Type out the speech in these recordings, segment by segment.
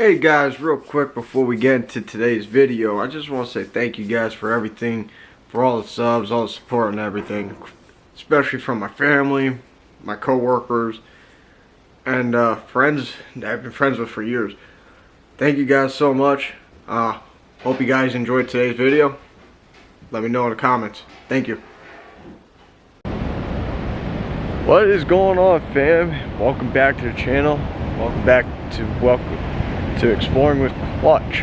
Hey guys, real quick before we get into today's video, I just want to say thank you guys for everything, for all the subs, all the support and everything, especially from my family, my co-workers, and friends that I've been friends with for years. Thank you guys so much. Hope you guys enjoyed today's video. Let me know in the comments. Thank you. What is going on, fam? Welcome back to the channel. Welcome back to Exploring with Clutch.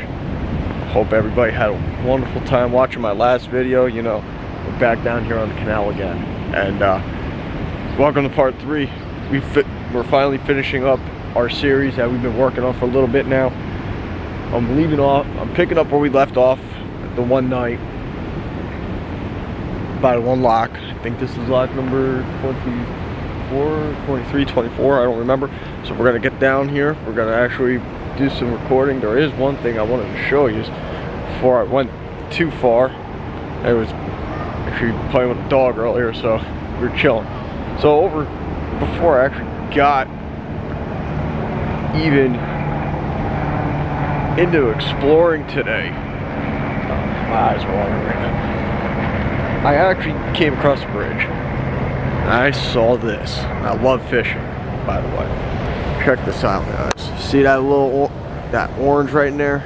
Hope everybody had a wonderful time watching my last video. You know, we're back down here on the canal again, and welcome to part 3. We're finally finishing up our series that we've been working on for a little bit now. I'm picking up where we left off the one night by one lock. I think this is lock number 23, 24, I don't remember. So we're gonna get down here. We're gonna actually do some recording. There is one thing I wanted to show you before I went too far. I was actually playing with the dog earlier, so we were chilling. So before I actually got even into exploring today, my eyes are watering right now. I actually came across a bridge. I saw this. I love fishing, by the way. Check this out, guys. See that that orange right in there?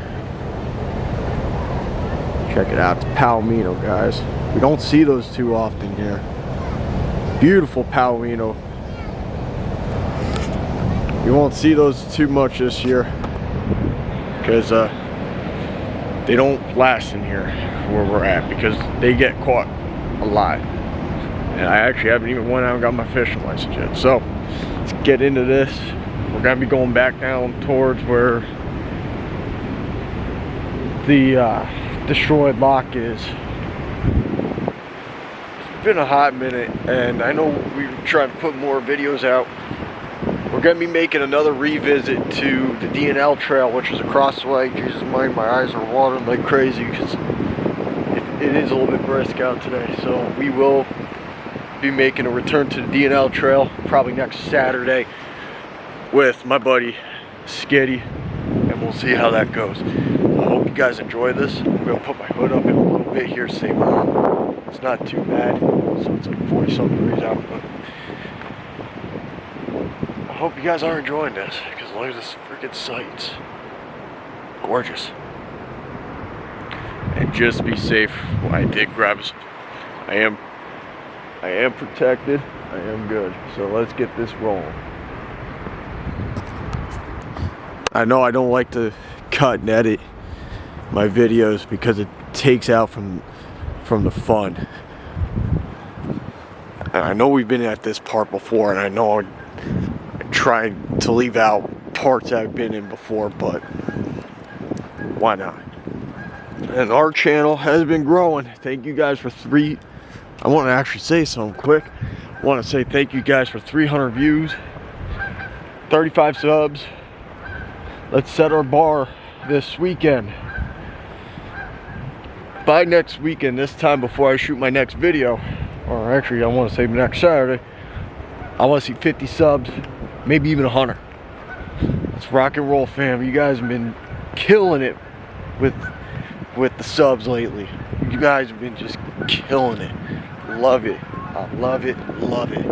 Check it out. It's palomino, guys. We don't see those too often here. Beautiful palomino. You won't see those too much this year because they don't last in here where we're at, because they get caught a lot. And I actually haven't even went out and got my fishing license yet. So let's get into this. We're gonna be going back down towards where the destroyed lock is. It's been a hot minute, and I know we're trying to put more videos out. We're gonna be making another revisit to the D&L trail, which is across the way. Jesus, my eyes are watering like crazy because it is a little bit brisk out today. So we will be making a return to the D&L trail probably next Saturday with my buddy Skitty, and we'll see how that goes. I hope you guys enjoy this. I'm gonna put my hood up in a little bit here, stay warm. It's not too bad, so it's like 40-something degrees out, but I hope you guys are enjoying this, because look at this freaking sights. Gorgeous. And just be safe. I did grab some. I am protected. I am good. So let's get this rolling. I know I don't like to cut and edit my videos because it takes out from the fun. And I know we've been at this part before, and I know I try to leave out parts I've been in before, but why not? And our channel has been growing. Thank you guys for I want to actually say something quick. I want to say thank you guys for 300 views, 35 subs. Let's set our bar this weekend. By next weekend, this time before I shoot my next video, or actually I want to say next Saturday, I want to see 50 subs, maybe even 100. Let's rock and roll, fam. You guys have been killing it with the subs lately. You guys have been just killing it. Love it. I love it. Love it.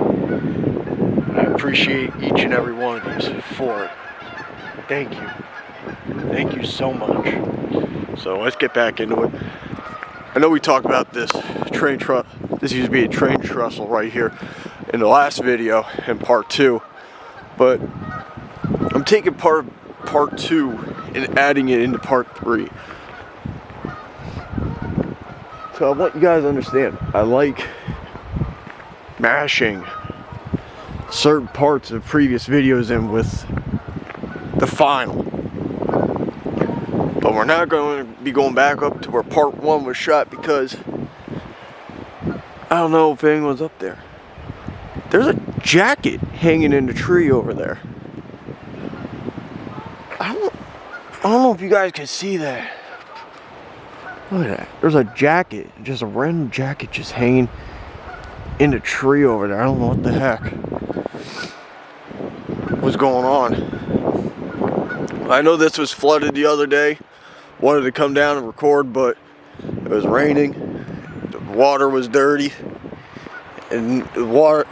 I appreciate each and every one of you for it. Thank you. Thank you so much. So let's get back into it. I know we talked about this train truss. This used to be a train trestle right here in the last video in part 2. But I'm taking part 2 and adding it into part 3. So I want you guys to understand, I like mashing certain parts of previous videos in with the final. But we're not going to be going back up to where part 1 was shot, because I don't know if anyone's up there. There's a jacket hanging in the tree over there. I don't know if you guys can see that. Look at that. There's a jacket, just a random jacket just hanging in the tree over there. I don't know what the heck was going on. I know this was flooded the other day. Wanted to come down and record, but it was raining. The water was dirty. And the water,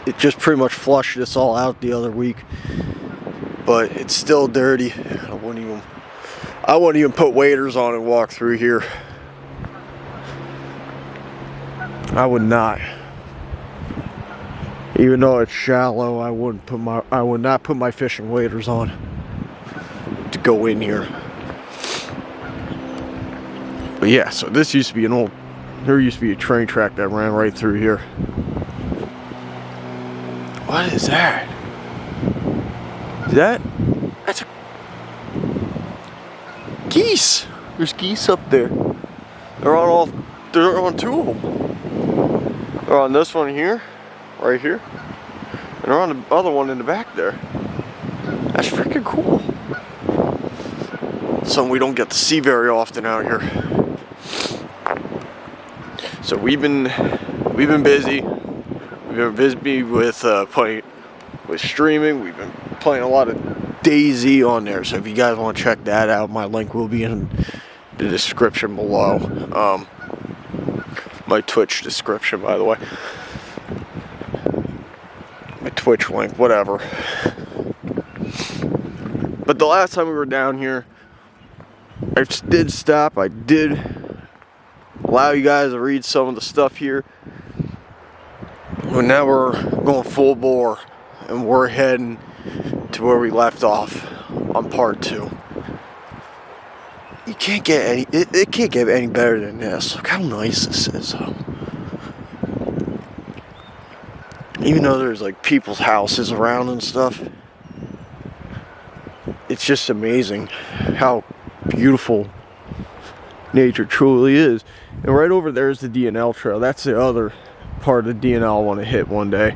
it just pretty much flushed this all out the other week. But it's still dirty. I wouldn't even put waders on and walk through here. I would not. Even though it's shallow, I would not put my fishing waders on to go in here. But yeah, so this used to be there used to be a train track that ran right through here. What is that? That's a geese. There's geese up there. They're on two of them. They're on this one here, right here, and they're on the other one in the back there. That's freaking cool. Something we don't get to see very often out here. So we've been busy. We've been busy with streaming. We've been playing a lot of DayZ on there. So if you guys want to check that out, my link will be in the description below. My Twitch description, by the way. My Twitch link, whatever. But the last time we were down here, I did stop. I did allow you guys to read some of the stuff here. But now we're going full bore, and we're heading to where we left off on part 2. You can't get it can't get any better than this. Look how nice this is. Even though there's like people's houses around and stuff, it's just amazing how beautiful nature truly is. And right over there is the DNL trail. That's the other part of the DNL I want to hit one day.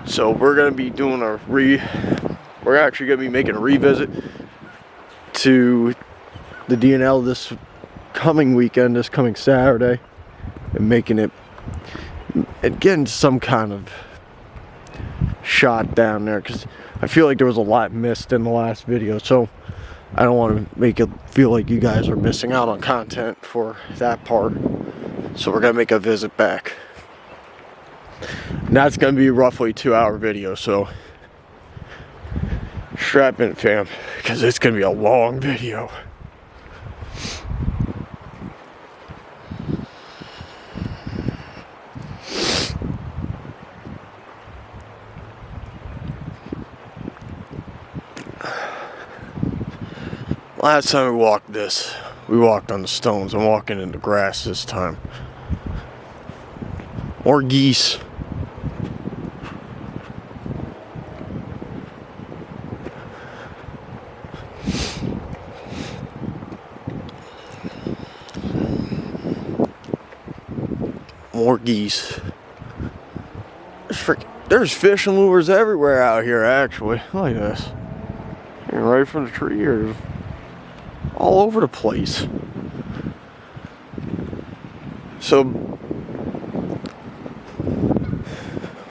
So we're gonna be doing we're actually gonna be making a revisit to the DNL this coming weekend, this coming Saturday, and making it and getting some kind of shot down there, because I feel like there was a lot missed in the last video. So I don't want to make it feel like you guys are missing out on content for that part. So we're gonna make a visit back. And that's gonna be roughly a 2-hour video, so strap in, fam, because it's gonna be a long video. Last time we walked this, we walked on the stones. I'm walking in the grass this time. More geese. More geese. There's fishing lures everywhere out here, actually. Look at this. Right from the tree here. All over the place. So,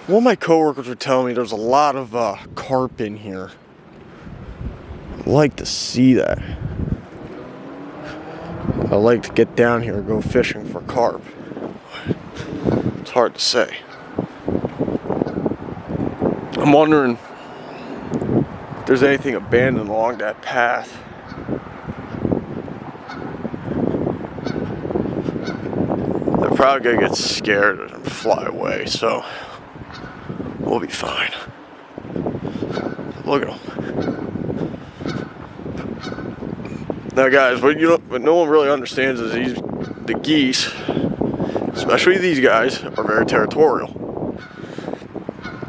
one of my coworkers were telling me there's a lot of carp in here. I'd like to see that. I'd like to get down here and go fishing for carp. It's hard to say. I'm wondering if there's anything abandoned along that path. They're probably gonna get scared and fly away, so we'll be fine. Look at them. Now, guys, what no one really understands is the geese, especially these guys, are very territorial.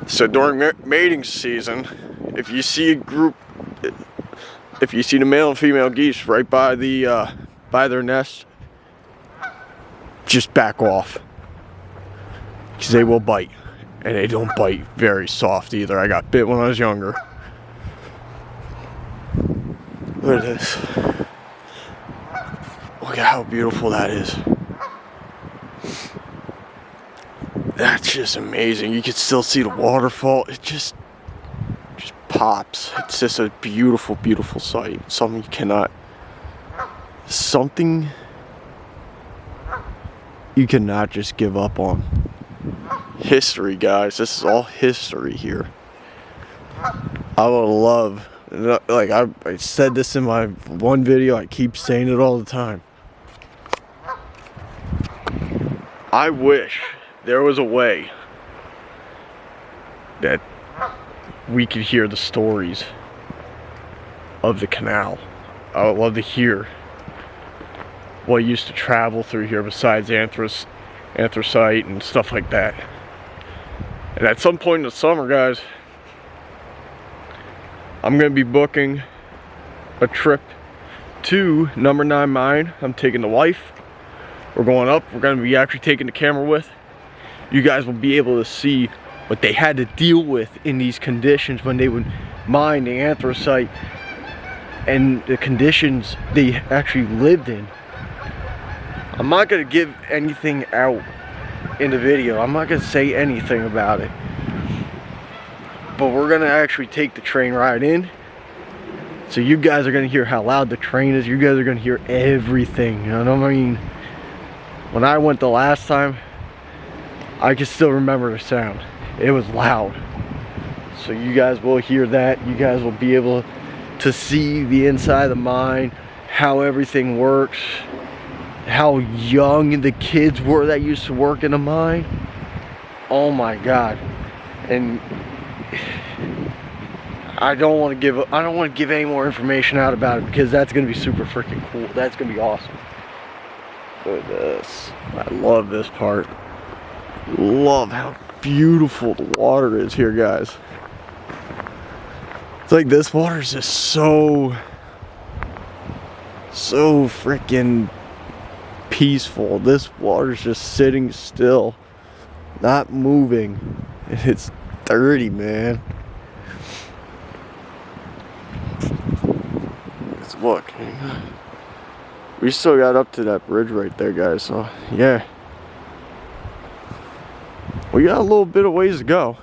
So during mating season, if you see the male and female geese right by their nest, just back off, because they will bite, and they don't bite very soft either. I got bit when I was younger. Look at this. Look at how beautiful that is. That's just amazing. You can still see the waterfall. It just tops. It's just a beautiful, beautiful sight. Something you cannot just give up on. History, guys. This is all history here. I would love, like I said this in my one video, I keep saying it all the time. I wish there was a way that we could hear the stories of the canal. I would love to hear what used to travel through here besides anthracite and stuff like that. And at some point in the summer, guys, I'm going to be booking a trip to number 9 mine. I'm taking the wife. We're going up. We're going to be actually taking the camera with. You guys will be able to see what they had to deal with in these conditions when they would mine the anthracite and the conditions they actually lived in. I'm not going to give anything out in the video. I'm not going to say anything about it. But we're going to actually take the train ride in. So you guys are going to hear how loud the train is. You guys are going to hear everything. You know what I mean? When I went the last time, I can still remember the sound. It was loud. So you guys will hear that. You guys will be able to see the inside of the mine, how everything works, how young the kids were that used to work in the mine. Oh my God. And I don't want to give any more information out about it because that's going to be super freaking cool. That's going to be awesome. Look at this. I love this part. Love how beautiful the water is here, guys. It's like this water is just so freaking peaceful. This water's just sitting still, not moving. It's dirty, man. Look, we still got up to that bridge right there, guys, so yeah, we got a little bit of ways to go.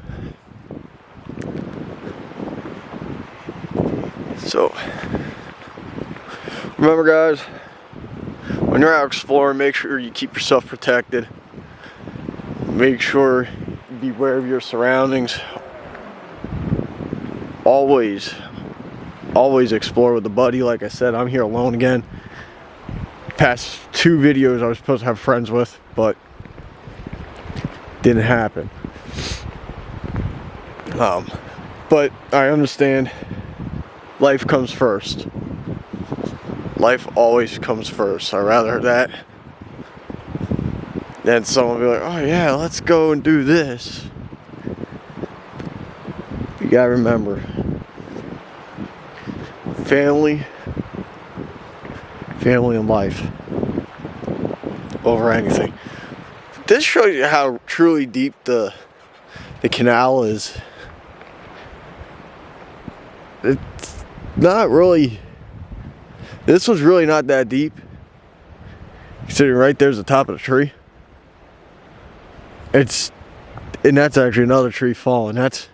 So remember, guys, when you're out exploring, make sure you keep yourself protected. Make sure you be aware of your surroundings. Always explore with a buddy. Like I said, I'm here alone again. Past 2 videos I was supposed to have friends with, but didn't happen. But I understand life comes first. Life always comes first. I'd rather that than someone be like, oh yeah, let's go and do this. You gotta remember, family and life over anything. This shows you how truly deep the canal is. It's not really, this one's really not that deep, considering right there's the top of the tree. And that's actually another tree falling. That's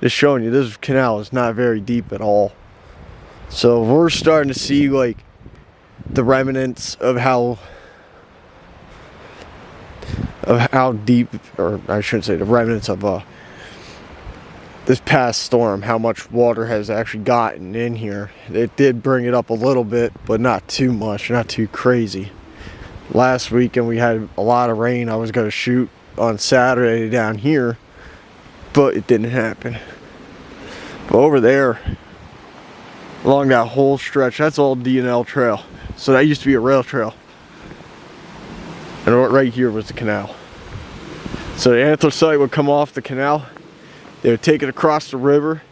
just showing you this canal is not very deep at all. So we're starting to see like the remnants of how deep, or I shouldn't say the remnants of this past storm, how much water has actually gotten in here. It did bring it up a little bit, but not too much, not too crazy. Last weekend we had a lot of rain. I was going to shoot on Saturday down here, but it didn't happen. But over there, along that whole stretch, that's all D&L trail. So that used to be a rail trail. And right here was the canal. So the anthracite would come off the canal. They would take it across the river,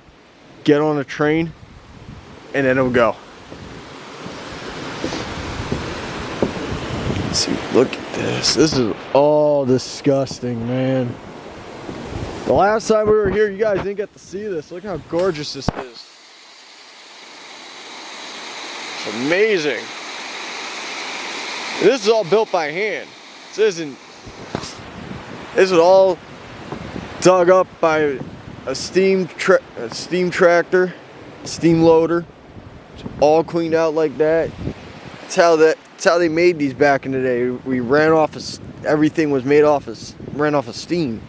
get on a train, and then it would go. Let's see, look at this. This is all disgusting, man. The last time we were here, you guys didn't get to see this. Look how gorgeous this is. It's amazing. This is all built by hand. This is all dug up by a steam tractor, steam loader. It's all cleaned out like that. That's how they made these back in the day. We ran off of, everything was made off of, ran off of steam.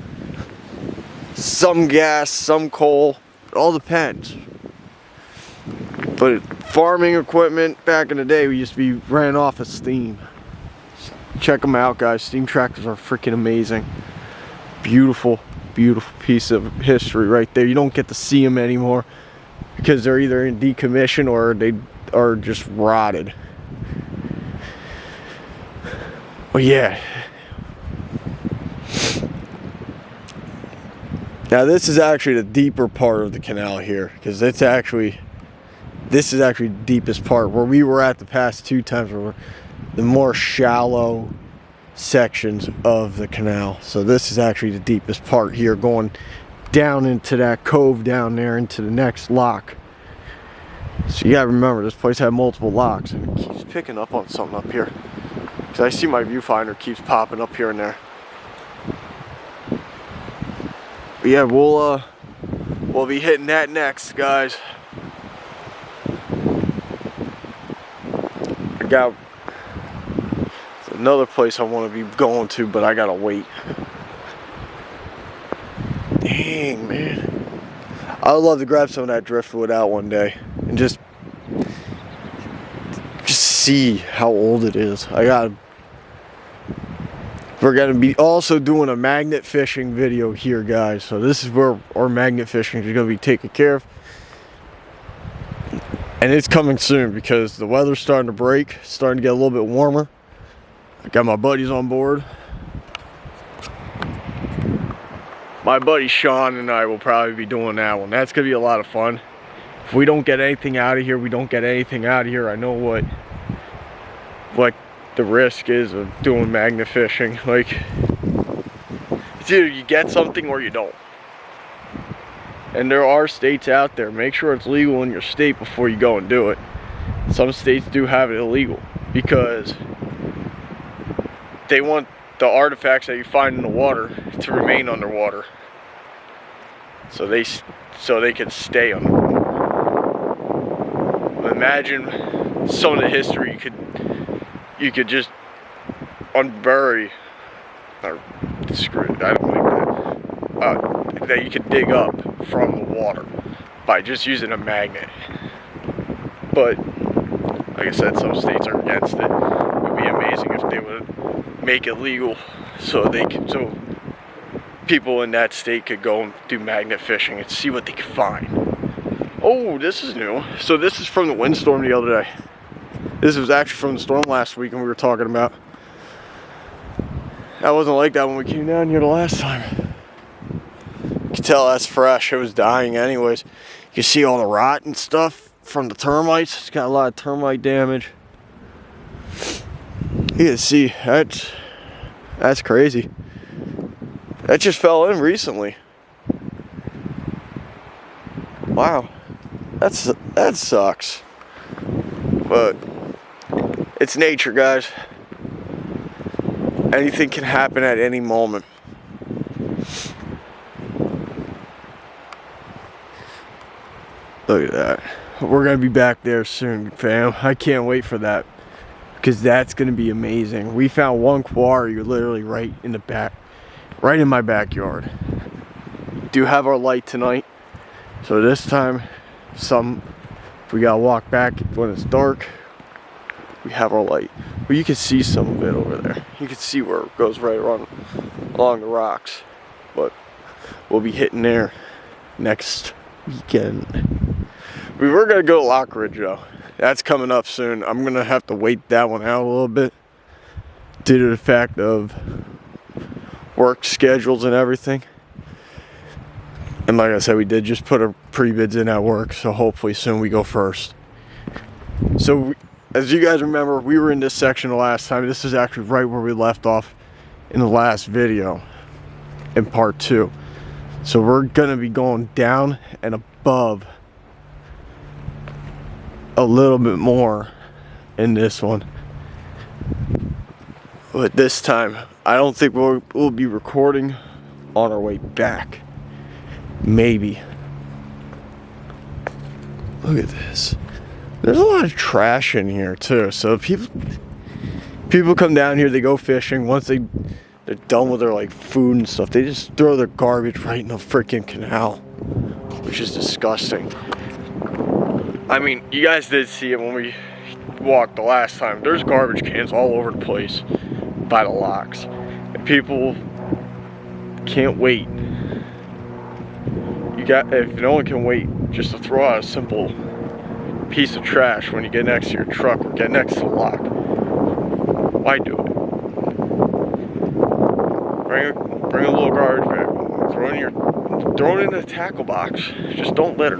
Some gas, some coal, it all depends. But farming equipment back in the day, we used to be ran off of steam. Check them out, guys. Steam tractors are freaking amazing. Beautiful, beautiful piece of history right there. You don't get to see them anymore because they're either in decommission or they are just rotted. But yeah. Now this is actually the deeper part of the canal here, because this is actually the deepest part. Where we were at the past 2 times were the more shallow sections of the canal. So this is actually the deepest part here, going down into that cove down there into the next lock. So you gotta remember, this place had multiple locks, and it keeps picking up on something up here. Because I see my viewfinder keeps popping up here and there. But yeah, we'll be hitting that next, guys. It's another place I want to be going to, but I gotta wait. Dang, man. I would love to grab some of that driftwood out one day and just see how old it is. We're gonna be also doing a magnet fishing video here, guys. So this is where our magnet fishing is gonna be taken care of. And it's coming soon because the weather's starting to break, it's starting to get a little bit warmer. I got my buddies on board. My buddy Sean and I will probably be doing that one. That's gonna be a lot of fun. If we don't get anything out of here, we don't get anything out of here. I know what the risk is of doing magnet fishing. Like, it's either you get something or you don't. And there are states out there. Make sure it's legal in your state before you go and do it. Some states do have it illegal because they want the artifacts that you find in the water to remain underwater, so they can stay underwater. Imagine some of the history you could just unbury, or screw it, I don't like that you could dig up from the water by just using a magnet. But like I said, some states are against it. It would be amazing if they would make it legal so people in that state could go and do magnet fishing and see what they could find. Oh, this is new. So this is from the windstorm the other day. This was actually from the storm last week, and we were talking about. That wasn't like that when we came down here the last time. You can tell that's fresh. It was dying anyways. You can see all the rot and stuff from the termites. It's got a lot of termite damage. You can see that's crazy. That just fell in recently. Wow, that sucks. But it's nature, guys. Anything can happen at any moment. Look at that. We're gonna be back there soon, fam. I can't wait for that, because that's gonna be amazing. We found one quarry literally right in the back, right in my backyard. We do have our light tonight, so this time if we gotta walk back when it's dark, we have our light. But you can see some of it over there. You can see where it goes right along the rocks. But we'll be hitting there next weekend. We were gonna go to Lockridge though. That's coming up soon. I'm gonna have to wait that one out a little bit due to the fact of work schedules and everything. And like I said, we did just put our pre-bids in at work, so hopefully soon we go first. So as you guys remember, we were in this section the last time. This is actually right where we left off in the last video in part 2. So we're gonna be going down and above a little bit more in this one. But this time, I don't think we'll be recording on our way back. Maybe. Look at this. There's a lot of trash in here too. So people come down here, they go fishing. Once they're done with their like food and stuff, they just throw their garbage right in the freaking canal, which is disgusting. I mean, you guys did see it when we walked the last time. There's garbage cans all over the place by the locks, and people can't wait. If no one can wait just to throw out a simple piece of trash when you get next to your truck or get next to the lock, why do it? Bring a little garbage bag, throw it in a tackle box. Just don't litter.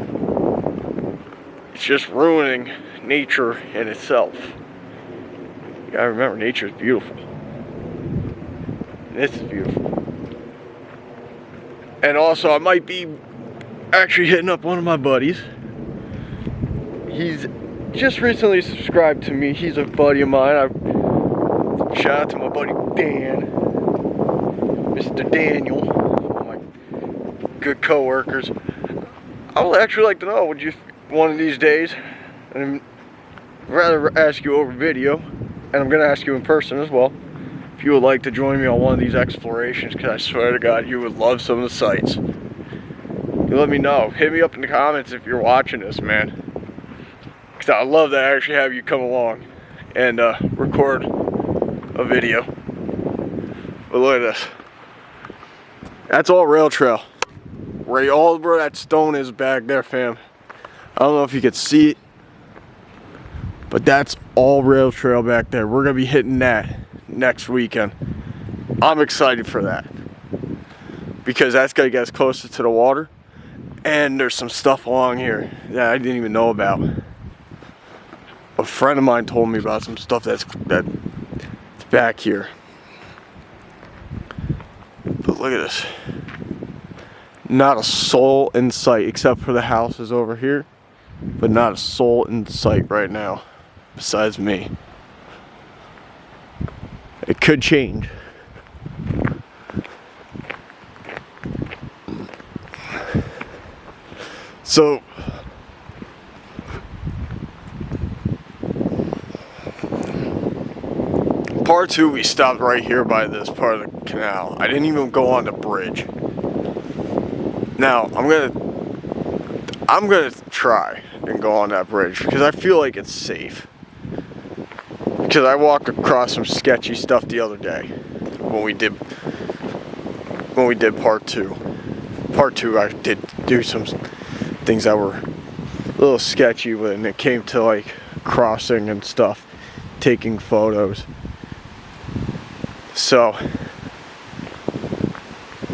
It's just ruining nature in itself. You gotta remember, nature is beautiful. This is beautiful. And also, I might be actually hitting up one of my buddies. He's just recently subscribed to me. He's a buddy of mine. Shout out to my buddy Dan, Mr. Daniel, one of my good co-workers. I would actually like to know, would you one of these days, and I'd rather ask you over video, and I'm gonna ask you in person as well, if you would like to join me on one of these explorations, because I swear to God, you would love some of the sights. You let me know. Hit me up in the comments if you're watching this, man. Because I'd love to actually have you come along and record a video. But look at this. That's all rail trail. Right, all where that stone is back there, fam. I don't know if you can see it, but that's all rail trail back there. We're gonna be hitting that next weekend. I'm excited for that because that's gonna get us closer to the water, and there's some stuff along here that I didn't even know about. A friend of mine told me about some stuff that's back here. But look at this. Not a soul in sight except for the houses over here, but not a soul in sight right now besides me. It could change. So part 2, we stopped right here by this part of the canal. I didn't even go on the bridge. Now I'm gonna try and go on that bridge because I feel like it's safe. Because I walked across some sketchy stuff the other day when we did part 2. Part 2, I did do some things that were a little sketchy when it came to like crossing and stuff, taking photos. So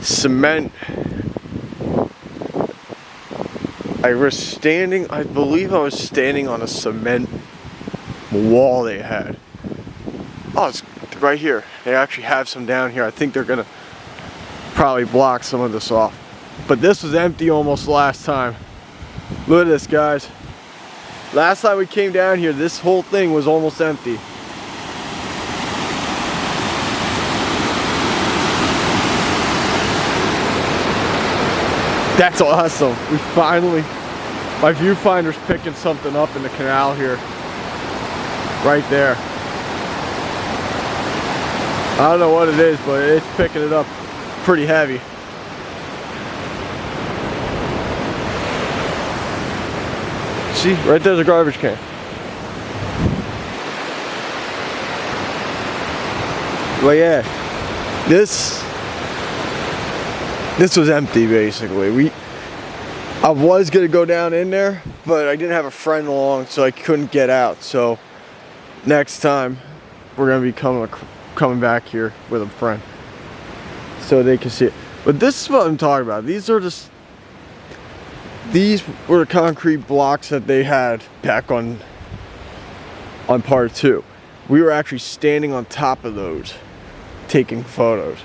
cement. I believe I was standing on a cement wall they had. Oh, it's right here. They actually have some down here. I think they're gonna probably block some of this off. But this was empty almost last time. Look at this, guys. Last time we came down here, this whole thing was almost empty. That's awesome. We finally, my viewfinder's picking something up in the canal here. Right there. I don't know what it is, but it's picking it up pretty heavy. See, right there's a garbage can. Well, yeah, this was empty basically. I was gonna go down in there, but I didn't have a friend along, so I couldn't get out. So next time we're gonna be coming back here with a friend so they can see it. But this is what I'm talking about. These were the concrete blocks that they had back on part 2. We were actually standing on top of those taking photos.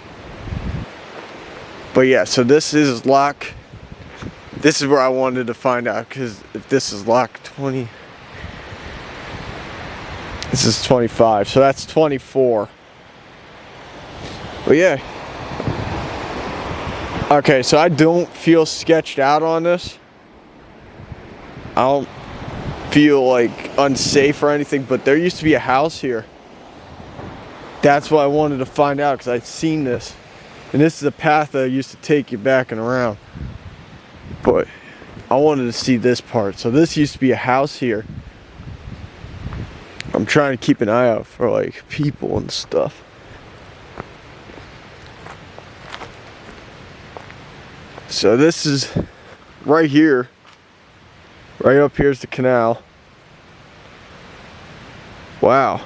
But yeah, so this is lock. This is where I wanted to find out, because if this is lock 20, this is 25, so that's 24. But yeah, Okay, so I don't feel sketched out on this. I don't feel like unsafe or anything, but there used to be a house here. That's what I wanted to find out, because I'd seen this. And this is a path that used to take you back and around. But I wanted to see this part. So this used to be a house here. I'm trying to keep an eye out for like people and stuff. So this is right here. Right up here is the canal. Wow.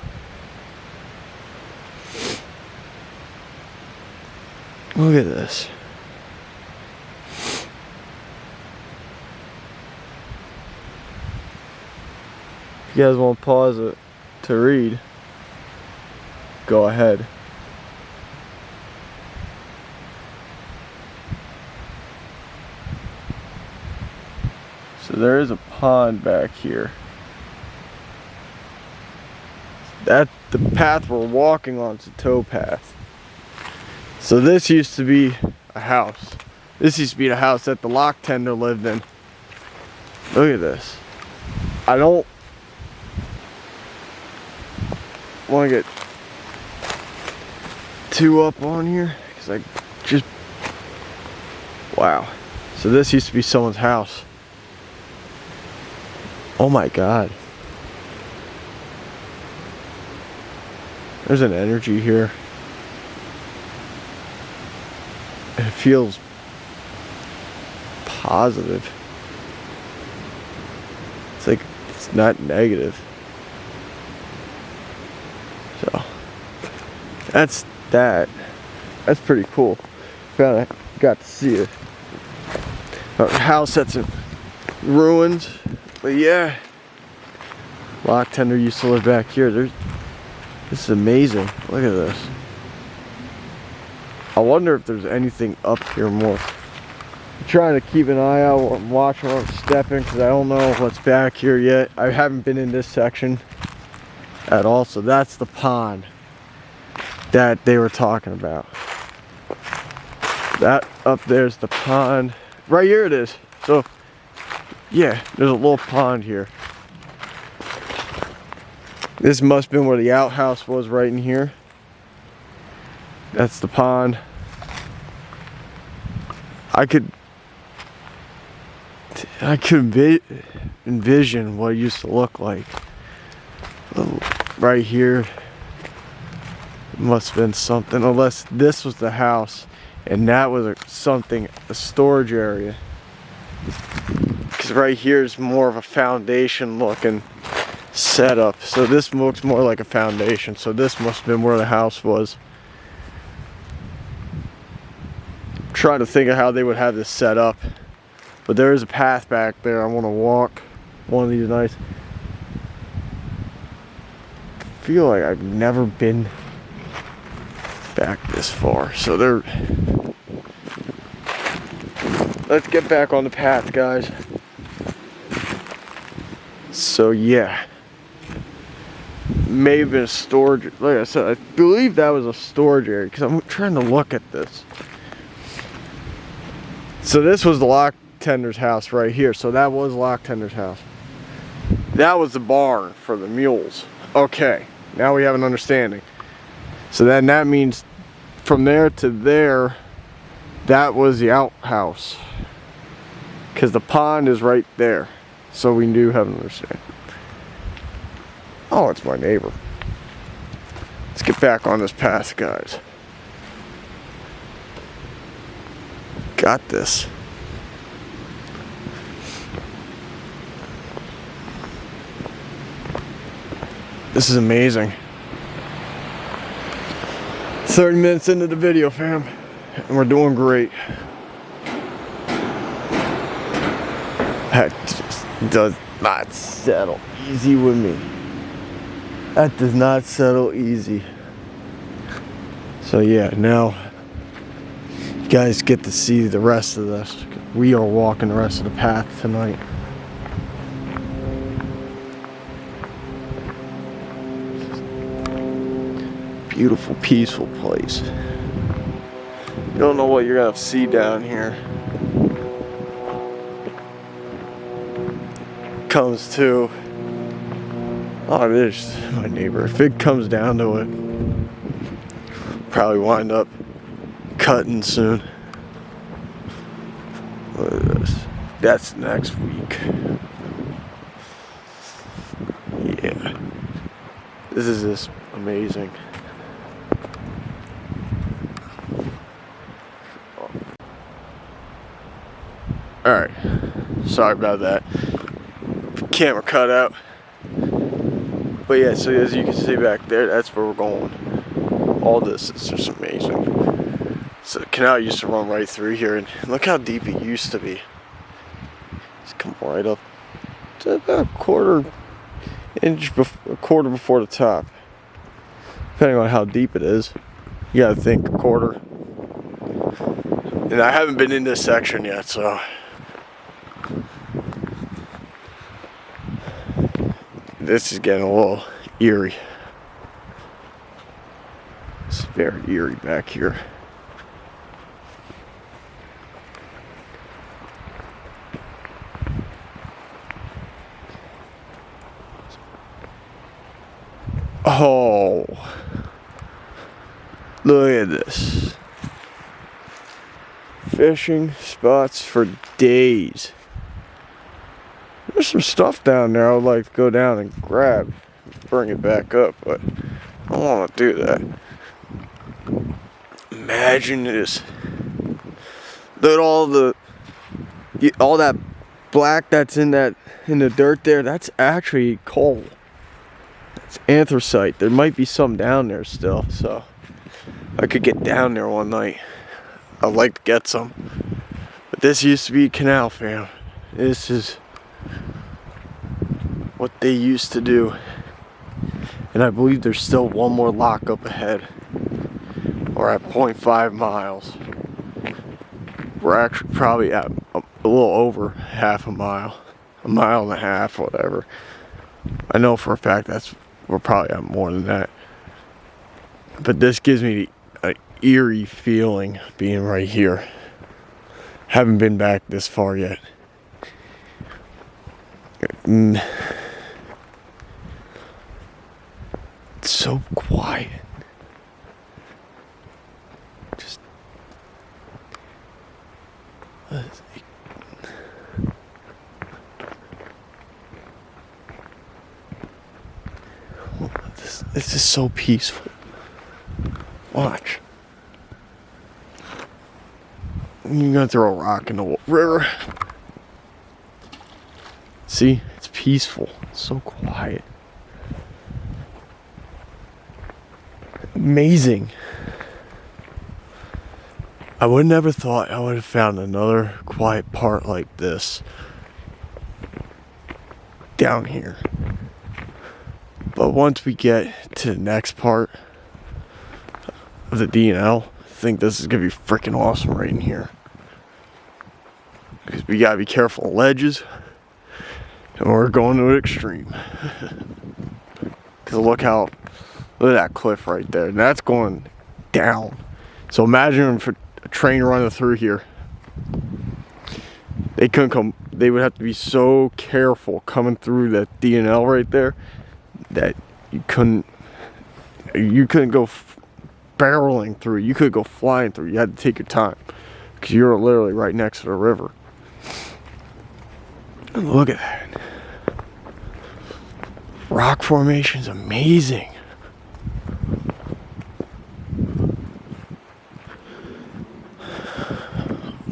Look at this. If you guys want to pause it to read, go ahead. So there is a pond back here. That the path we're walking on is a towpath. So this used to be a house. This used to be the house that the lock tender lived in. Look at this. I don't want to get too up on here because I just, wow. So this used to be someone's house. Oh my God. There's an energy here. It feels positive. It's like, it's not negative. So, that's that. That's pretty cool. Got to see it. A house that's in ruins. But yeah. Lock tender used to live back here. This is amazing. Look at this. I wonder if there's anything up here more. I'm trying to keep an eye out and watch where I'm stepping because I don't know what's back here yet. I haven't been in this section at all. So that's the pond that they were talking about. That up there's the pond. Right here it is. So yeah, there's a little pond here. This must have been where the outhouse was, right in here. That's the pond. I could envision what it used to look like. Right here, it must have been something, unless this was the house and that was a storage area. Because right here is more of a foundation looking setup. So this looks more like a foundation. So this must have been where the house was. Trying to think of how they would have this set up, but there is a path back there. I want to walk one of these nights. I feel like I've never been back this far, so let's get back on the path, guys. So yeah, may have been a storage, like I said, I believe that was a storage area because I'm trying to look at this. So this was the lock tender's house right here. So that was lock tender's house. That was the barn for the mules. Okay, now we have an understanding. So then that means from there to there, that was the outhouse. Because the pond is right there. So we do have an understanding. Oh, it's my neighbor. Let's get back on this path, guys. Got this. This is amazing. 30 minutes into the video, fam, and we're doing great. That just does not settle easy with me. That does not settle easy. So yeah, now you guys get to see the rest of this. We are walking the rest of the path tonight. Beautiful, peaceful place. You don't know what you're gonna see down here. Comes to, oh, there's my neighbor. If it comes down to it, probably wind up cutting soon. Look at this. That's next week. Yeah. This is just amazing. Alright. Sorry about that. Camera cut out. But yeah, so as you can see back there, that's where we're going. All this is just amazing. So the canal used to run right through here, and look how deep it used to be. Just come right up to about a quarter before the top. Depending on how deep it is. You gotta think a quarter. And I haven't been in this section yet, so this is getting a little eerie. It's very eerie back here. Oh, look at this. Fishing spots for days. There's some stuff down there I would like to go down and grab, bring it back up, but I don't want to do that. Imagine this. Look at all that black that's in the dirt there. That's actually coal. It's anthracite. There might be some down there still, so I could get down there one night. I'd like to get some. But this used to be a canal, fam. This is what they used to do. And I believe there's still one more lock up ahead. We're at 0.5 miles. We're actually probably at a little over half a mile. A mile and a half, whatever. I know for a fact we're probably at more than that. But this gives me an eerie feeling being right here. Haven't been back this far yet. It's so quiet. Just this is so peaceful. Watch. You're gonna throw a rock in the river. See, it's peaceful. It's so quiet. Amazing. I would never thought I would have found another quiet part like this down here. But once we get to the next part of the DNL, I think this is gonna be freaking awesome right in here. Because we gotta be careful of ledges, and we're going to an extreme. Because look at that cliff right there, and that's going down. So imagine if a train running through here. They couldn't come. They would have to be so careful coming through that DNL right there that you couldn't go barreling through. You could go flying through. You had to take your time because you're literally right next to the river. And look at that. Rock formation's amazing.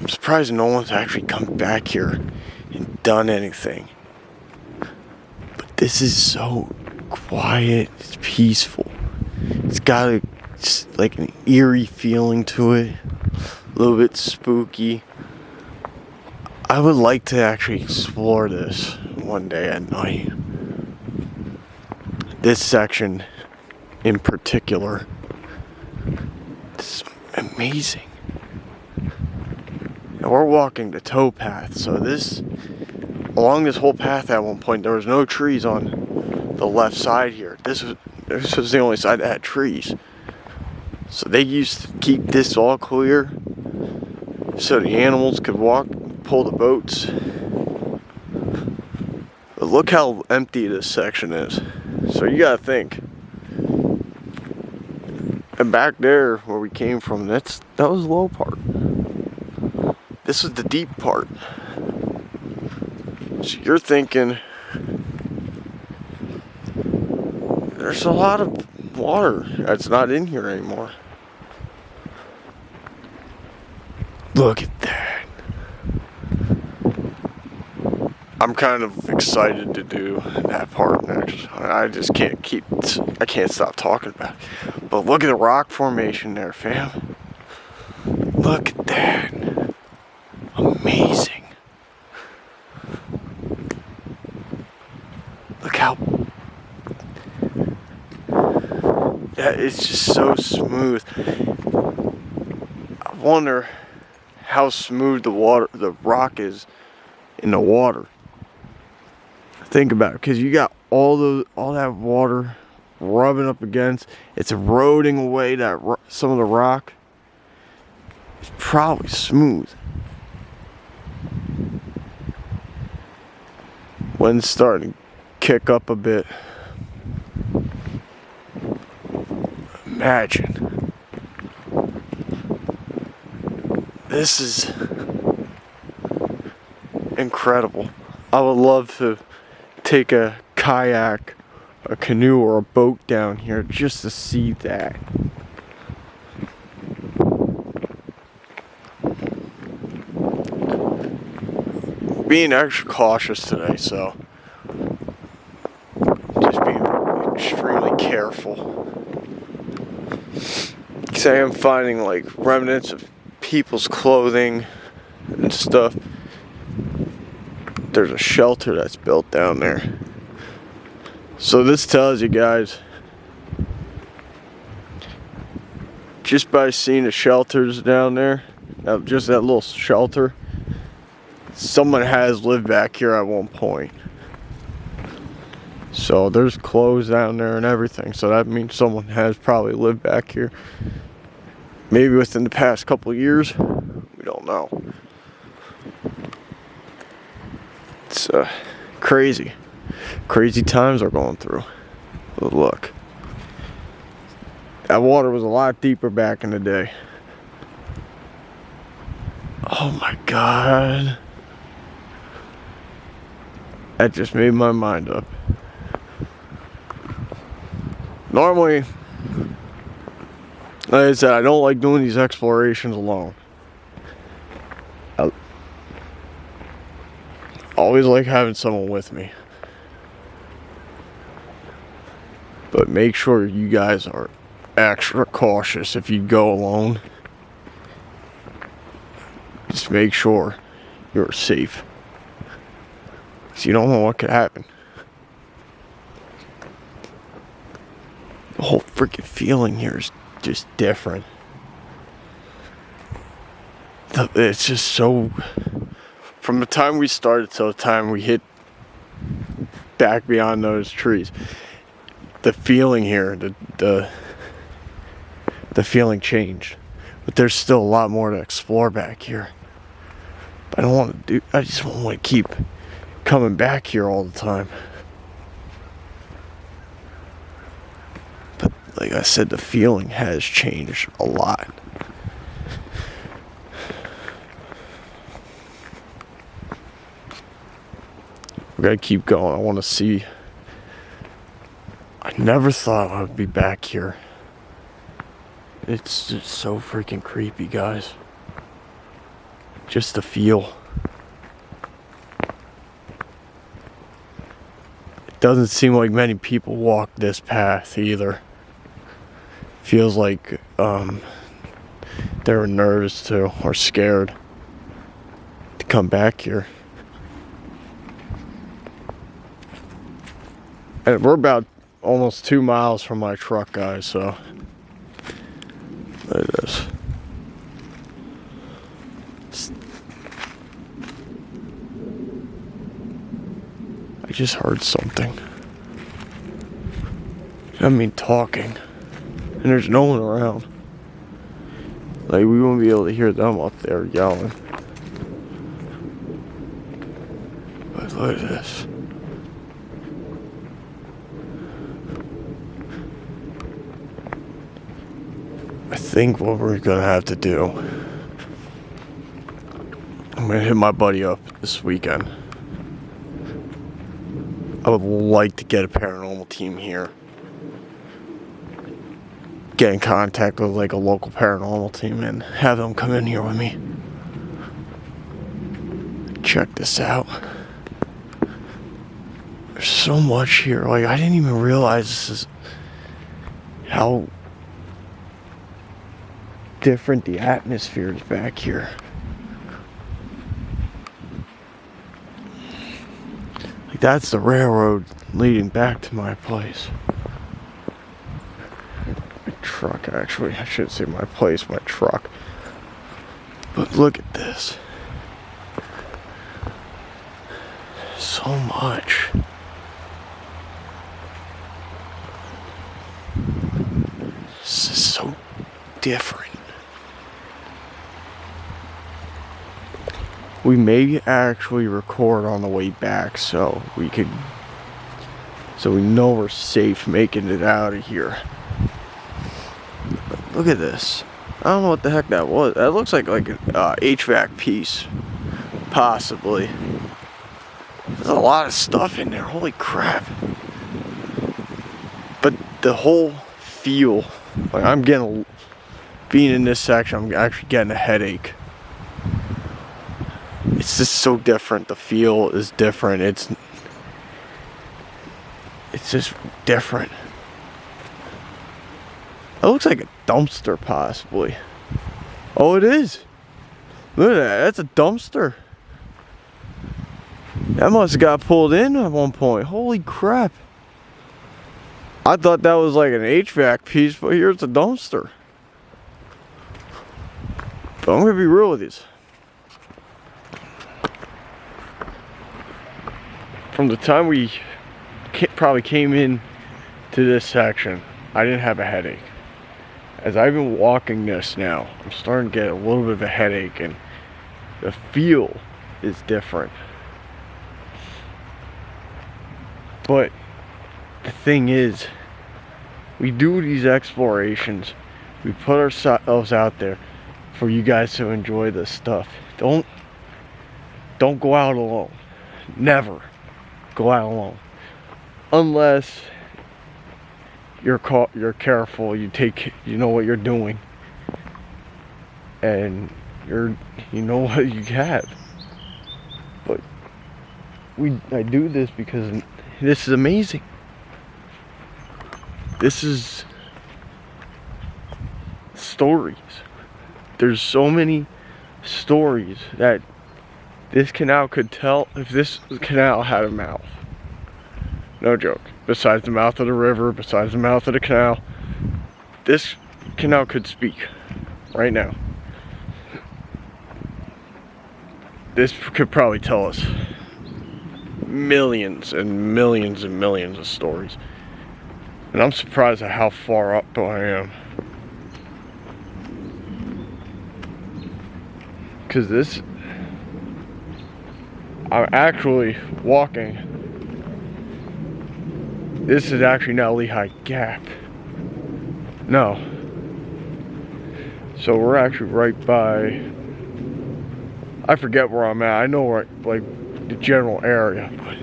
I'm surprised no one's actually come back here and done anything. But this is so quiet. It's peaceful. It's got like an eerie feeling to it. A little bit spooky. I would like to actually explore this one day at night. This section in particular. It's amazing. And we're walking the towpath, so along this whole path at one point there was no trees on the left side here. This was the only side that had trees. So they used to keep this all clear so the animals could walk, pull the boats. But look how empty this section is. So you gotta think. And back there where we came from, that was the low part. This is the deep part. So you're thinking there's a lot of water that's not in here anymore. Look at that. I'm kind of excited to do that part next. I just can't stop talking about it. But look at the rock formation there, fam. Look at that. Amazing. Look how, yeah, it's just so smooth. I wonder how smooth the rock is in the water. Think about it, because you got all that water rubbing up against. It's eroding away some of the rock. It's probably smooth. Wind's starting to kick up a bit. Imagine. This is incredible. I would love to take a kayak, a canoe, or a boat down here just to see that. Being extra cautious today, so just being extremely careful. Because I am finding like remnants of people's clothing and stuff. There's a shelter that's built down there. So this tells you guys, just by seeing the shelters down there, just that little shelter, someone has lived back here at one point. So there's clothes down there and everything. So that means someone has probably lived back here. Maybe within the past couple of years. We don't know. It's crazy. Crazy times are going through. But look. That water was a lot deeper back in the day. Oh my God. That just made my mind up. Normally, like I said, I don't like doing these explorations alone. I always like having someone with me. But make sure you guys are extra cautious if you go alone. Just make sure you're safe. Because you don't know what could happen. The whole freaking feeling here is just different. It's just so... From the time we started till the time we hit back beyond those trees, the feeling here, the feeling changed. But there's still a lot more to explore back here. But I don't want to do... I just want to keep coming back here all the time. But like I said, the feeling has changed a lot. We gotta keep going. I want to see. I never thought I would be back here. It's just so freaking creepy, guys. Just the feel. It doesn't seem like many people walk this path either. Feels like they're nervous too, or scared to come back here. And we're about almost 2 miles from my truck, guys, so look at this. I just heard something. I mean, talking. And there's no one around. Like, we won't be able to hear them up there yelling. But look at this. I think what we're gonna have to do, I'm gonna hit my buddy up this weekend. I would like to get a paranormal team here. Get in contact with like a local paranormal team and have them come in here with me. Check this out. There's so much here. Like, I didn't even realize this is how different the atmosphere is back here. Like, that's the railroad leading back to my place. My truck, actually. I shouldn't say my place, my truck. But look at this. So much. This is so different. We may actually record on the way back so we know we're safe making it out of here. But look at this. I don't know what the heck that was. That looks like an HVAC piece. Possibly. There's a lot of stuff in there. Holy crap. But the whole feel, like, being in this section, I'm actually getting a headache. It's just so different. The feel is different. It's just different. It looks like a dumpster, possibly. Oh, it is. Look at that. That's a dumpster. That must have got pulled in at one point. Holy crap. I thought that was like an HVAC piece, but here's a dumpster. But I'm going to be real with you. From the time we probably came in to this section, I didn't have a headache. As I've been walking this now, I'm starting to get a little bit of a headache, and the feel is different. But the thing is, we do these explorations, we put ourselves out there for you guys to enjoy this stuff. Don't go out alone. Never go out alone, unless you're careful, you know what you're doing, and you know what you have. But I do this because this is amazing. This is stories. There's so many stories that this canal could tell if this canal had a mouth. No joke. Besides the mouth of the river, besides the mouth of the canal, this canal could speak right now. This could probably tell us millions and millions and millions of stories. And I'm surprised at how far up I am. Because I'm actually walking. This is actually now Lehigh Gap. No. So we're actually right by, I forget where I'm at. I know where, like, the general area, but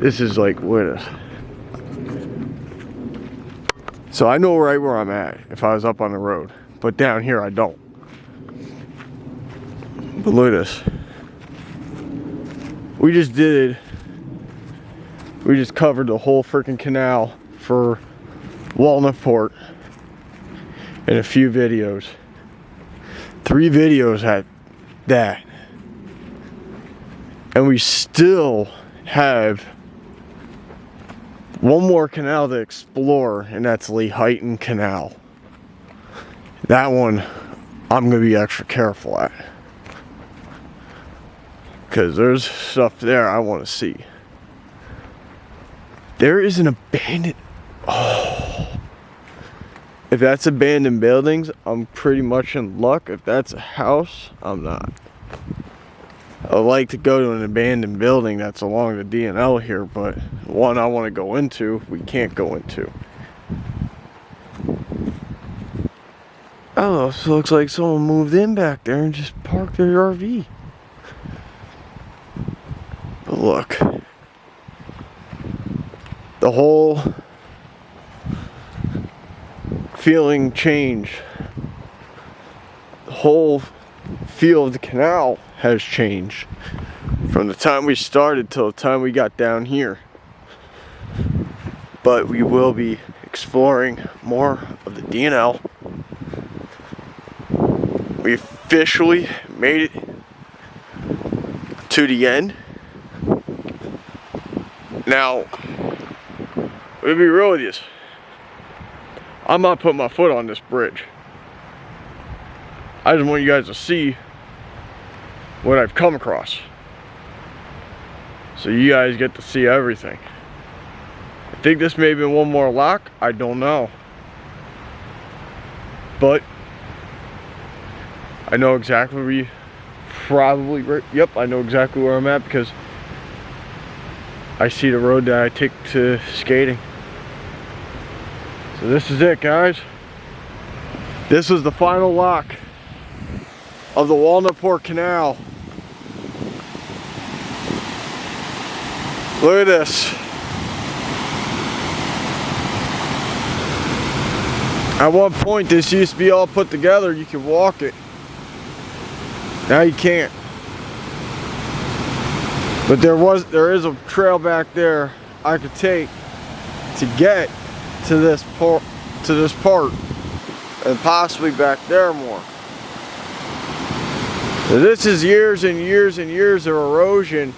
this is like, what? So I know right where I'm at if I was up on the road, but down here I don't. But look at this. We just covered the whole freaking canal for Walnutport in a few videos. 3 videos at that. And we still have one more canal to explore, and that's Lehighton Canal. That one I'm going to be extra careful at, because there's stuff there I want to see. There is an abandoned If that's abandoned buildings, I'm pretty much in luck. If that's a house, I'm not. I'd like to go to an abandoned building that's along the DNL here, but one I want to go into, we can't go into. Oh, so it looks like someone moved in back there and just parked their RV. But look, the whole feeling changed. The whole feel of the canal has changed from the time we started till the time we got down here. But we will be exploring more of the DNL. We officially made it to the end. Now, let me be real with you. I'm not putting my foot on this bridge. I just want you guys to see what I've come across. So you guys get to see everything. I think this may have been one more lock. I don't know. But I know exactly where you probably, yep, I know exactly where I'm at because I see the road that I take to skating. So this is it, guys. This was the final lock of the Walnutport Canal. Look at this. At one point this used to be all put together, you could walk it. Now you can't. But there is a trail back there I could take to get to this part and possibly back there more. So this is years and years and years of erosion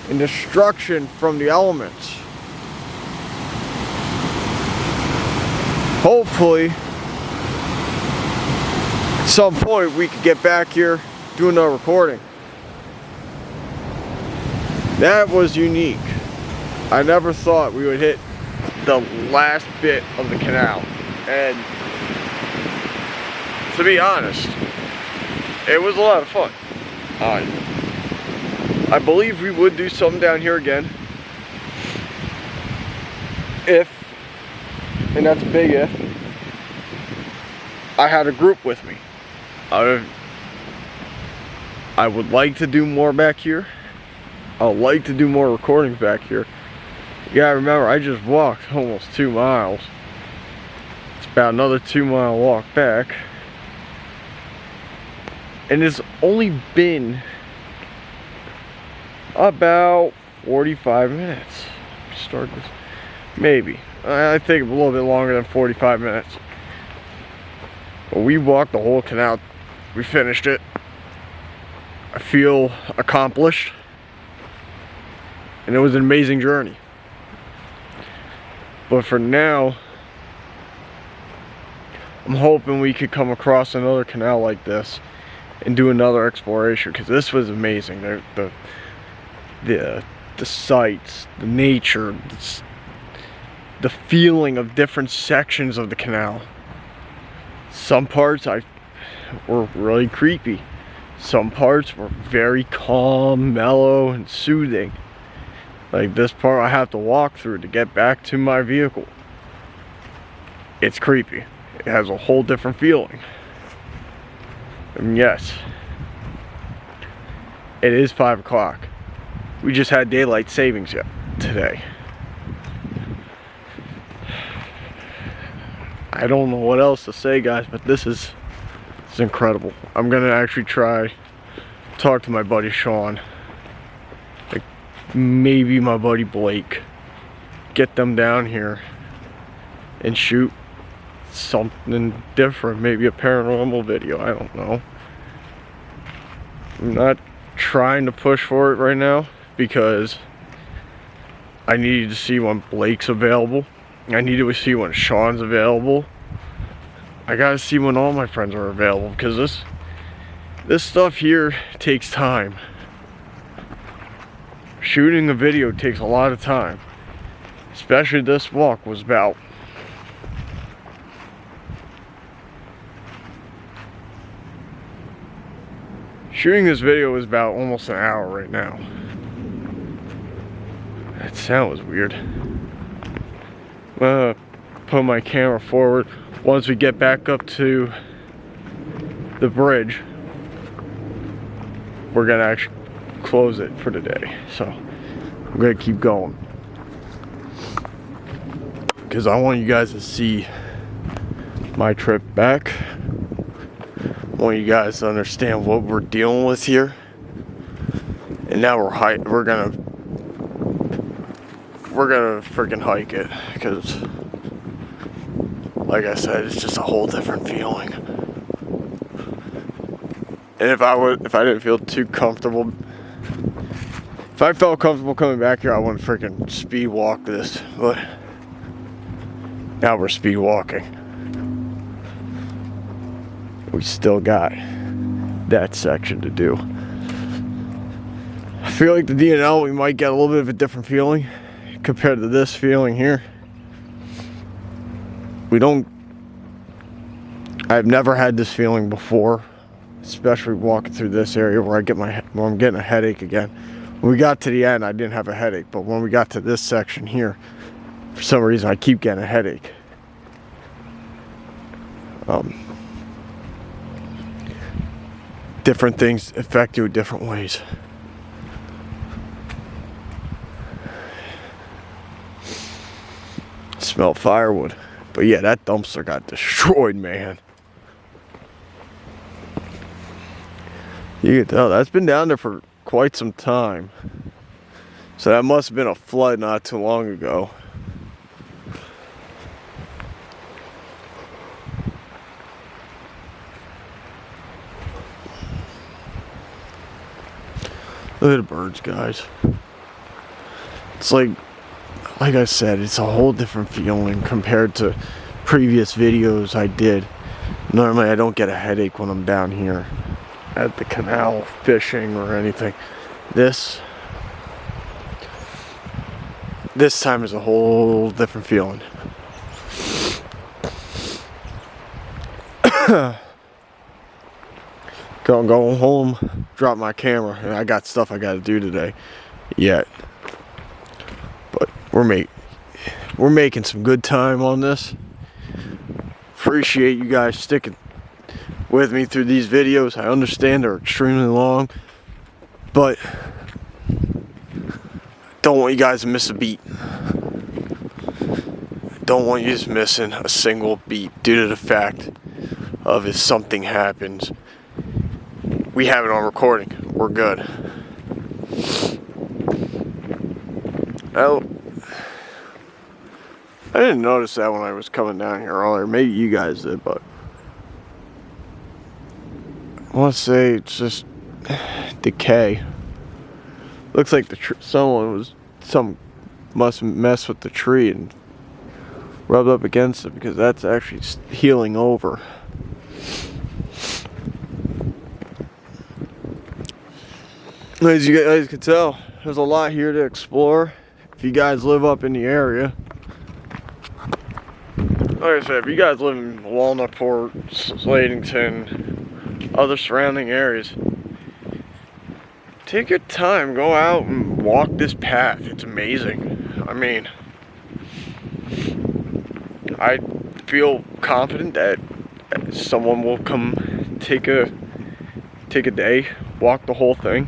and destruction from the elements. Hopefully at some point we could get back here, do another recording. That was unique. I never thought we would hit the last bit of the canal, and to be honest, it was a lot of fun. I believe we would do something down here again if, and that's a big if, I had a group with me. I would like to do more back here. I would like to do more recordings back here. You gotta remember, I just walked almost 2 miles. It's about another 2-mile walk back. And it's only been about 45 minutes. Start this, maybe. I think a little bit longer than 45 minutes. But we walked the whole canal. We finished it. I feel accomplished. And it was an amazing journey. But for now, I'm hoping we could come across another canal like this and do another exploration, because this was amazing. The sights, the nature, the feeling of different sections of the canal. Some parts were really creepy. Some parts were very calm, mellow, and soothing. Like this part I have to walk through to get back to my vehicle. It's creepy. It has a whole different feeling. And yes, it is 5 o'clock. We just had daylight savings yet today. I don't know what else to say, guys, but this is incredible. I'm gonna actually try talk to my buddy Sean, like maybe my buddy Blake, get them down here and shoot something different, maybe a paranormal video. I don't know. I'm not trying to push for it right now because I needed to see when Blake's available. I needed to see when Sean's available. I gotta see when all my friends are available, because this stuff here takes time. Shooting a video takes a lot of time. Especially this walk was about Shooting this video is about almost an hour right now. That sound was weird. I'm gonna put my camera forward. Once we get back up to the bridge, we're gonna actually close it for the day. So I'm gonna keep going, because I want you guys to see my trip back. I want you guys to understand what we're dealing with here. And now we're gonna freaking hike it, because like I said, it's just a whole different feeling. And if I didn't feel too comfortable, if I felt comfortable coming back here, I wouldn't freaking speed walk this. But now we're speed walking. We still got that section to do. I feel like the D&L, we might get a little bit of a different feeling compared to this feeling here. I've never had this feeling before, especially walking through this area where I'm getting a headache again. When we got to the end, I didn't have a headache, but when we got to this section here, for some reason I keep getting a headache. Different things affect you in different ways. Smell firewood. But yeah, that dumpster got destroyed, man. You can tell that's been down there for quite some time. So that must have been a flood not too long ago. Look at the birds, guys. It's like I said, it's a whole different feeling compared to previous videos I did. Normally I don't get a headache when I'm down here at the canal fishing or anything. This time is a whole different feeling. Going home, drop my camera, and I got stuff I gotta do today yet. But we're making some good time on this. Appreciate you guys sticking with me through these videos. I understand they're extremely long, but don't want you guys to miss a beat. Don't want you just missing a single beat due to the fact of if something happens, we have it on recording. We're good. Well, I didn't notice that when I was coming down here earlier. Maybe you guys did, but I want to say it's just decay. Looks like someone must mess with the tree and rubbed up against it, because that's actually healing over. As you guys can tell, there's a lot here to explore. If you guys live up in the area, like I said, if you guys live in Walnutport, Slatington, other surrounding areas, take your time, go out and walk this path. It's amazing. I mean, I feel confident that someone will come take a day, walk the whole thing.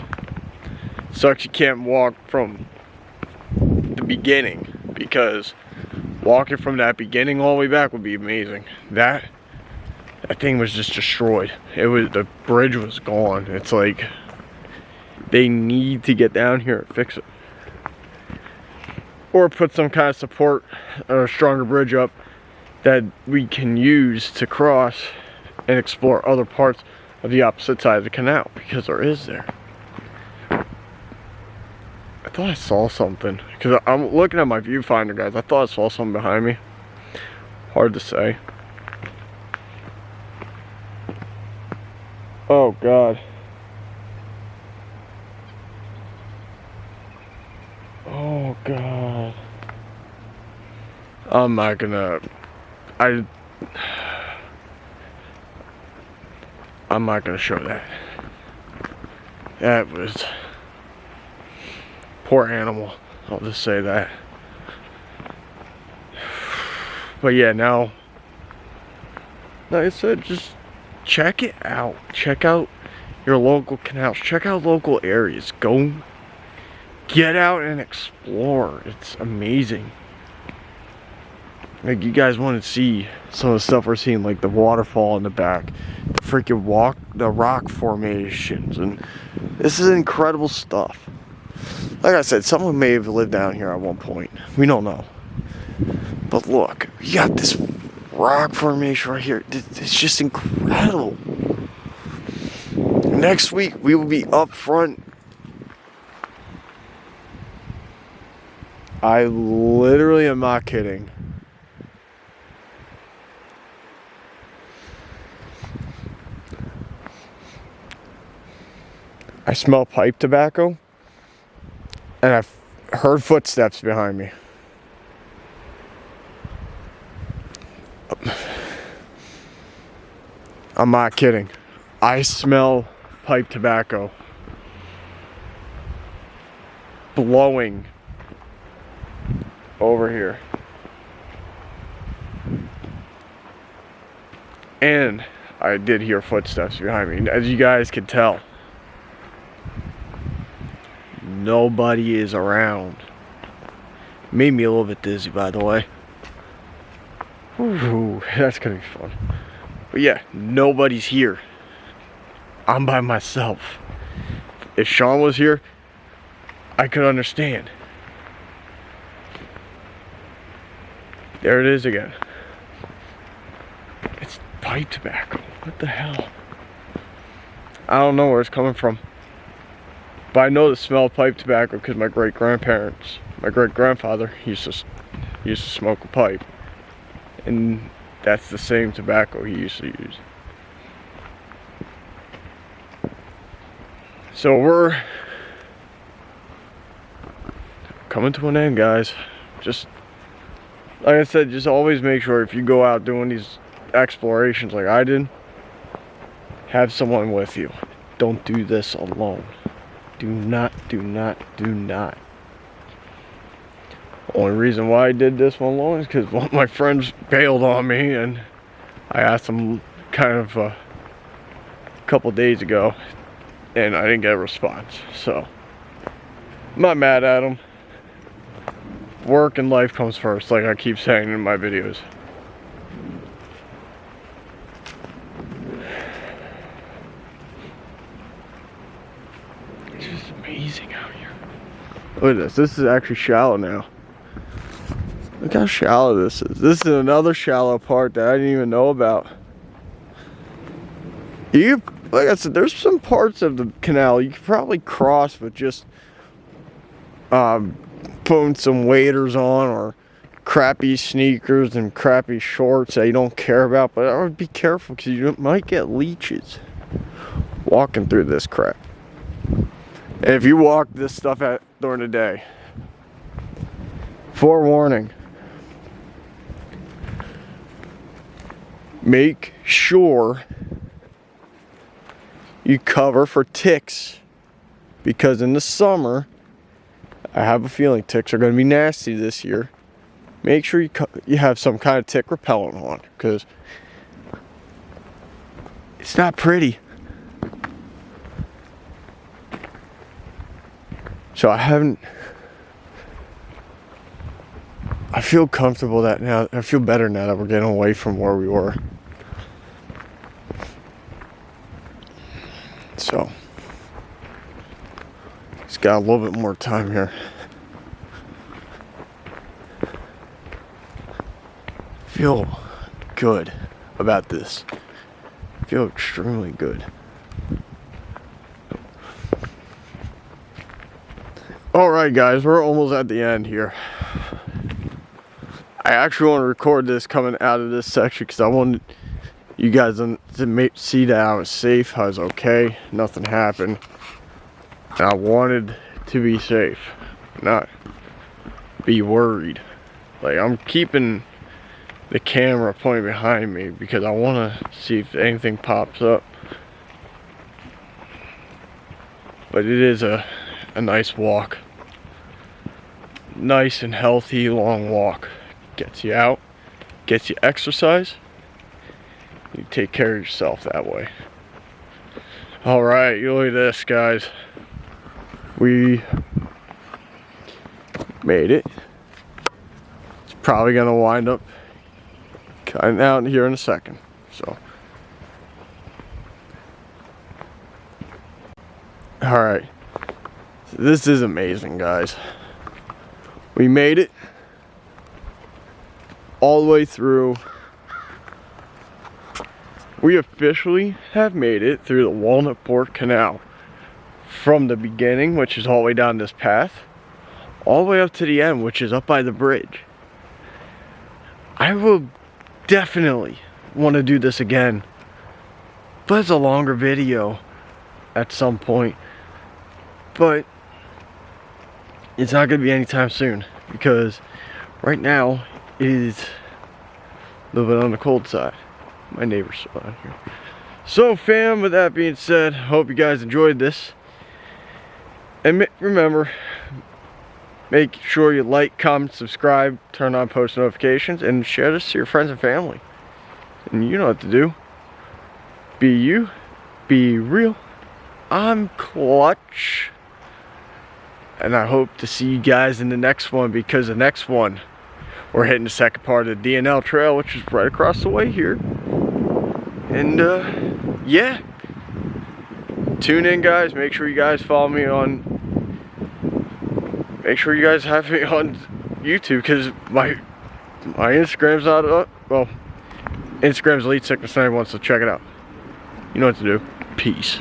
Sucks you can't walk from the beginning, because walking from that beginning all the way back would be amazing. That thing was just destroyed. The bridge was gone. It's like they need to get down here and fix it, or put some kind of support or a stronger bridge up that we can use to cross and explore other parts of the opposite side of the canal, because there is there. I thought I saw something, because I'm looking at my viewfinder, guys. I thought I saw something behind me. Hard to say. Oh God. Oh God. I'm not gonna show that. That was poor animal. I'll just say that. But yeah, now, like I said, just check it out. Check out your local canals. Check out local areas. Go get out and explore. It's amazing. Like, you guys want to see some of the stuff we're seeing, like the waterfall in the back, the freaking the rock formations, and this is incredible stuff. Like I said, someone may have lived down here at one point. We don't know. But look, you got this rock formation right here. It's just incredible. Next week, we will be up front. I literally am not kidding. I smell pipe tobacco, and I've heard footsteps behind me. I'm not kidding. I smell pipe tobacco blowing over here. And I did hear footsteps behind me. As you guys can tell, nobody is around. Made me a little bit dizzy, by the way. Ooh, that's gonna be fun. But yeah, nobody's here. I'm by myself. If Sean was here, I could understand. There it is again. It's pipe tobacco. What the hell? I don't know where it's coming from. But I know the smell of pipe tobacco because my great-grandfather used to smoke a pipe. And that's the same tobacco he used to use. So we're coming to an end, guys. Just like I said, just always make sure if you go out doing these explorations like I did, have someone with you. Don't do this alone. Do not. Only reason why I did this one alone is because one of my friends bailed on me, and I asked him kind of a couple days ago, and I didn't get a response. So I'm not mad at him. Work and life comes first, like I keep saying in my videos. It's just amazing out here. Look at this. This is actually shallow now. Look how shallow this is. This is another shallow part that I didn't even know about. Like I said, there's some parts of the canal you could probably cross with just putting some waders on, or crappy sneakers and crappy shorts that you don't care about. But I would be careful because you might get leeches walking through this crap. And if you walk this stuff during the day, forewarning. Make sure you cover for ticks, because in the summer, I have a feeling ticks are going to be nasty this year. Make sure you have some kind of tick repellent on, because it's not pretty. So I feel comfortable that now. I feel better now that we're getting away from where we were. So, just got a little bit more time here. Feel good about this. Feel extremely good. Alright guys, we're almost at the end here. I actually want to record this coming out of this section because I wanted you guys to see that I was safe, I was okay, nothing happened. And I wanted to be safe, not be worried. Like, I'm keeping the camera pointed behind me because I want to see if anything pops up. but it is a nice walk. Nice and healthy long walk. Gets you out, gets you exercise. You take care of yourself that way. Alright, you look at this, guys. We made it. It's probably gonna wind up cutting out here in a second. So alright. So this is amazing, guys. We made it all the way through. We officially have made it through the Walnutport Canal. From the beginning, which is all the way down this path, all the way up to the end, which is up by the bridge. I will definitely want to do this again, but it's a longer video at some point. But it's not going to be anytime soon, because right now it is a little bit on the cold side. My neighbor's still out here. So fam, with that being said, hope you guys enjoyed this. And remember, make sure you like, comment, subscribe, turn on post notifications, and share this to your friends and family. And you know what to do. Be you, be real. I'm Clutch. And I hope to see you guys in the next one, because the next one, we're hitting the second part of the DNL trail, which is right across the way here. And yeah, tune in, guys. Make sure you guys follow me on, make sure you guys have me on YouTube, because my Instagram's not up. Well, Instagram's Elite Sickness 91, so check it out. You know what to do. Peace.